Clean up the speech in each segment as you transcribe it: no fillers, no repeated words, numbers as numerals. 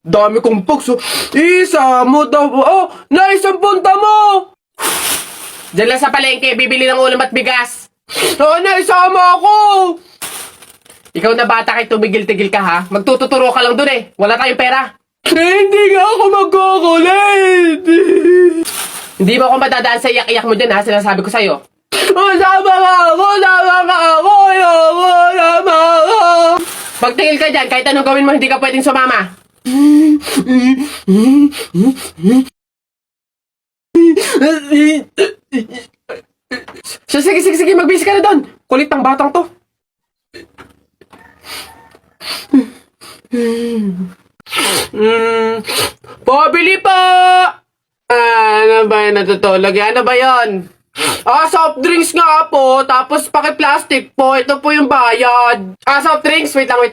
Dami kong box, oh. Isa mo daw. Oh, naisang punta mo. Diyan lang sa palengke, bibili ng ulam at bigas. Oh, naisama ako. Ikaw na bata kay tumigil-tigil ka ha. Magtututuro ka lang dun eh. Wala tayong pera. Hindi nga ako magkukulit. Hindi mo ako madadaan sa iyak-iyak mo dyan ha. Sinasabi ko sa'yo. Oh, sama ka ako, sama ka ako, ayoko, sama ka. Pagtingil ka dyan, kahit anong gawin mo, hindi ka pwedeng sumama. Sige, magbihis ka na doon. Kulit ng batang to. Pabili pa! Ano ba yun natutulog? Ano ba yun? Soft drinks nga po, tapos paki-plastic po. Ito po yung bayad. Soft drinks? Wait lang.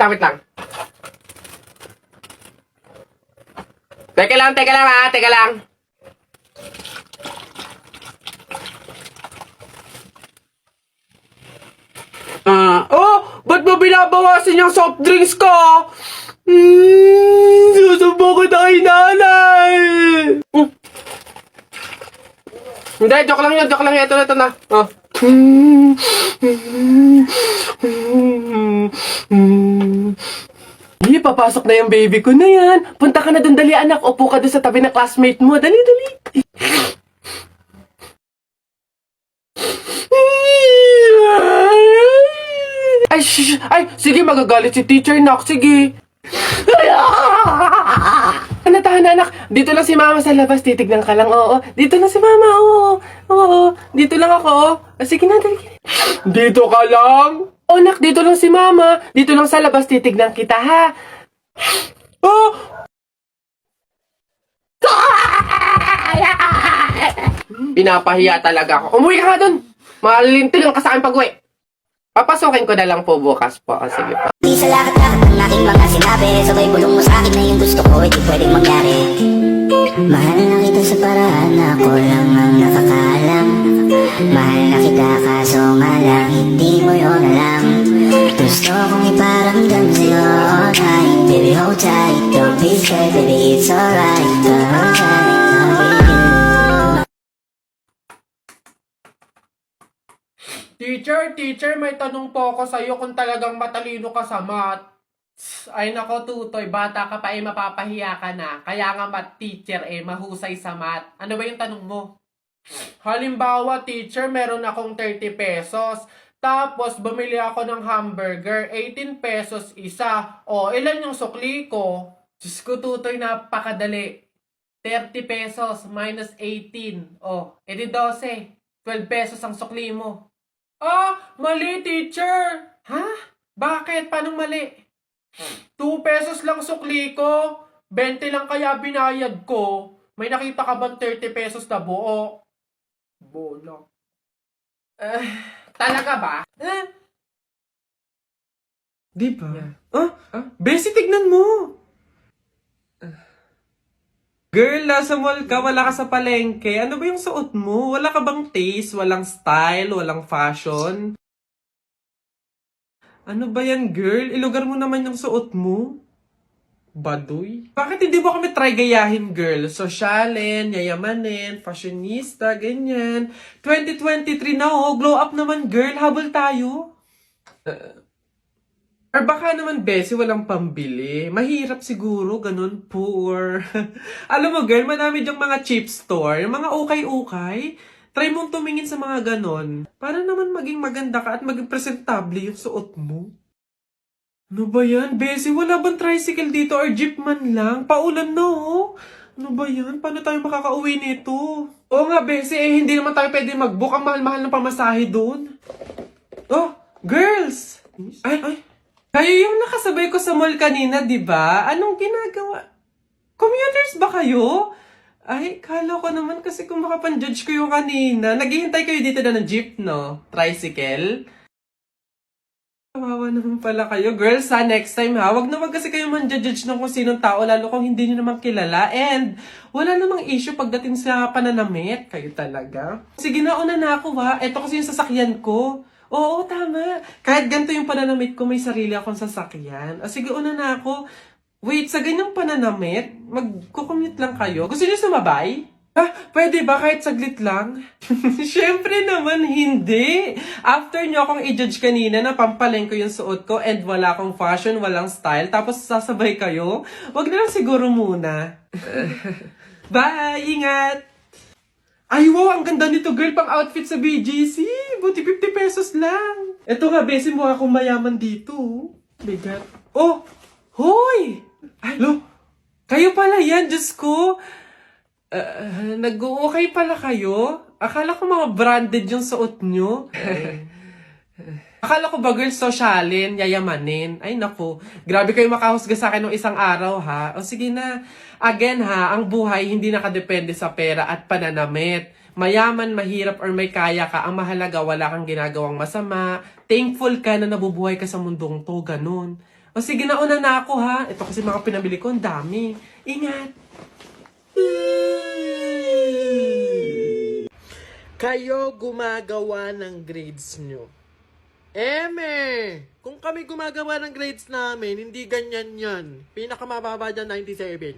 Teka lang. Ba't mo binabawasan yung soft drinks ko? Susubo ko na kay nanay. Hindi, joke lang yun. Ito na. Oh. Papasok na yung baby ko na yan. Punta ka na dun, dali anak. Upo ka dun sa tabi ng classmate mo. Dali. Ay, sige, magagalit si teacher, nak. Sige. Tahan, anak. Dito lang si mama sa labas. Titignan ka lang, oo. Dito lang si mama, oo. Oo, dito lang ako. Sige na, dali. Dito ka lang? Oh, nak, dito lang si mama. Dito lang sa labas. Titignan kita, ha? Oh! Pinapahiya talaga ako. Umuwi ka nga dun. Malilintil lang ka sa akin pag-uwi. Papasukin ko na lang po bukas po. Sige po. Di sa lahat-lahat ng aking mga sinabi, sabay bulong mo sa akin na yung gusto ko ay di pwedeng mangyari. Mahal na kita sa paraan na ako lang ang nakakaalam. Mahal na kita kaso nga lang hindi mo yun alam. Gusto kong iparamdam sa'yo all night. Baby hold tight, don't be scared, baby it's alright. Don't hold tight, I'll be you. Teacher, may tanong po ako sa'yo kung talagang matalino ka sa math. Ay nako tutoy, bata ka pa mapapahiya ka na. Kaya nga math teacher mahusay sa math. Ano ba yung tanong mo? Halimbawa, teacher, meron akong 30 pesos. Tapos, bumili ako ng hamburger, 18 pesos isa. O, ilan yung sukli ko? Diyos ko tutoy, napakadali. 30 pesos minus 18. Edi 12. 12 pesos ang sukli mo. Mali, teacher. Ha? Bakit? Paano mali? 2 pesos lang sukli ko. 20 lang kaya binayad ko. May nakita ka bang 30 pesos na buo? Bola. Talaga ba? Di ba? Besi, tignan mo. Girl, nasa mall ka, wala ka sa palengke. Ano ba yung suot mo? Wala ka bang taste? Walang style? Walang fashion? Ano ba yan, girl? Ilugar mo naman yung suot mo. Baduy? Bakit hindi mo kami try gayahin, girl? Sosyalin, yayamanin, fashionista, ganyan. 2023 na, glow up naman, girl. Habol tayo. Or baka naman, Bessie, walang pambili. Mahirap siguro, ganun, poor. Alam mo, girl, madami dyang mga cheap store, yung mga ukay-ukay. Try mong tumingin sa mga ganon. Para naman maging maganda ka at maging presentable yung suot mo. Ano ba yan, Bessie? Wala bang tricycle dito or jeep man lang? Paulan na, oh. Ano ba yan? Paano tayo makakauwi nito? Oo nga, Bessie, hindi naman tayo pwede mag-book. Ang mahal-mahal ng pamasahe doon. Oh, girls! Ay. Kayo yung nakasabay ko sa mall kanina, di ba? Anong ginagawa? Commuters ba kayo? Ay, kala ko naman kasi kung makapan-judge ko yung kanina. Naghihintay kayo dito na ng jeep, no? Tricycle? Kawawa naman pala kayo. Girls, next time ha, wag kasi kayo man-judge ng kung sinong tao, lalo kung hindi nyo naman kilala. And, wala namang issue pagdating sa pananamit. Kayo talaga. Sige na, una na ako ha. Ito kasi yung sasakyan ko. Oo, tama. Kahit ganito yung pananamit ko, may sarili akong sasakyan. Sige, una na ako. Wait, sa ganyang pananamit, magkukumute lang kayo? Gusto niyo sumabay? Pwede ba kahit saglit lang? Siyempre naman hindi. After nyo akong i-judge kanina na pampaleng ko yung suot ko and wala akong fashion, walang style, tapos sasabay kayo, wag na lang siguro muna. Bye! Ingat! Ay, wow! Ang ganda nito, girl, pang outfit sa BGC. Buti 50 pesos lang. Ito nga, besi, mukha akong mayaman dito. Bigat. Oh! Hoy! Ay, lo! Kayo pala yan, Diyos ko. Nag-okay pala kayo? Akala ko mga branded yung suot nyo. Akala ko ba, girl, sosyalin, yayamanin. Ay, naku. Grabe kayo makahusga sa akin ng isang araw, ha? O sige na. Again, ha, ang buhay hindi nakadepende sa pera at pananamit. Mayaman, mahirap, or may kaya ka, ang mahalaga, wala kang ginagawang masama. Thankful ka na nabubuhay ka sa mundong to, ganun. O sige na, una na ako, ha? Ito kasi mga pinabili ko, ang dami. Ingat! Kayo gumagawa ng grades nyo. Kung kami gumagawa ng grades namin, hindi ganyan yan. Pinakamababa dyan, 97.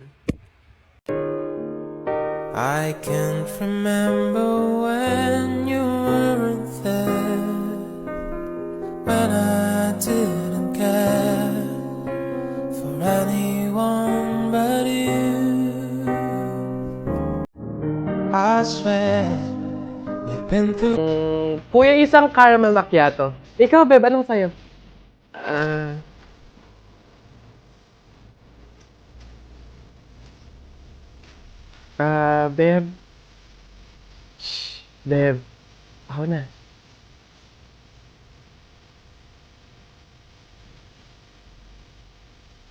I can't remember when you weren't there, when I didn't care for anyone but you. I swear you've been through. Kuya, isang caramel macchiato. Ikaw, Beb, anong sa'yo? Beb. Shh, Beb. Ako na.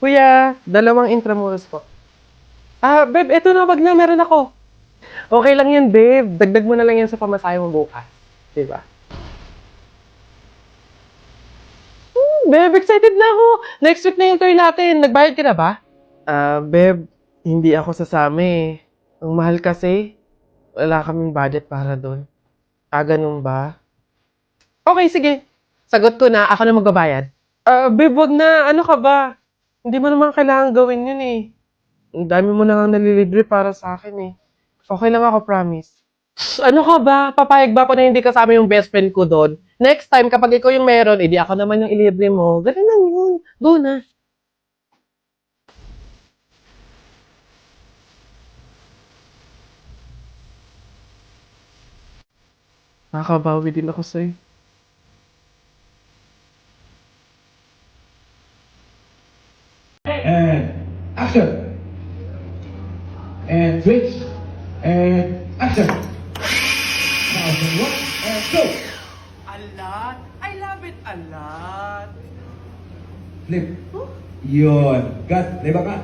Kuya, 2 intramuros po. Beb, eto na, wag na, meron ako. Okay lang yan, Beb. Dagdag mo na lang yan sa pamasahe mo bukas. Diba? Beb, excited na ako. Next week na yung tour natin. Nagbayad ka na ba? Beb, hindi ako sasama. Ang mahal kasi. Wala kaming budget para doon. Ganun ba? Okay, sige. Sagot ko na. Ako na magbabayad. Beb, wag na. Ano ka ba? Hindi mo naman kailangan gawin yun eh. Ang dami mo na nga nalilibre para sa akin eh. Okay lang ako, promise. Ano ka ba? Papayag ba ako na hindi kasama yung best friend ko doon? Next time, kapag ikaw yung meron, edi ako naman yung ilibre mo. Ganun lang yun. Go na. Nakakabawi din ako sa'yo. And action. And switch. And action. Now, one, and go. A lot? I love it a lot. Flip. Yun. Cut. Leba ka.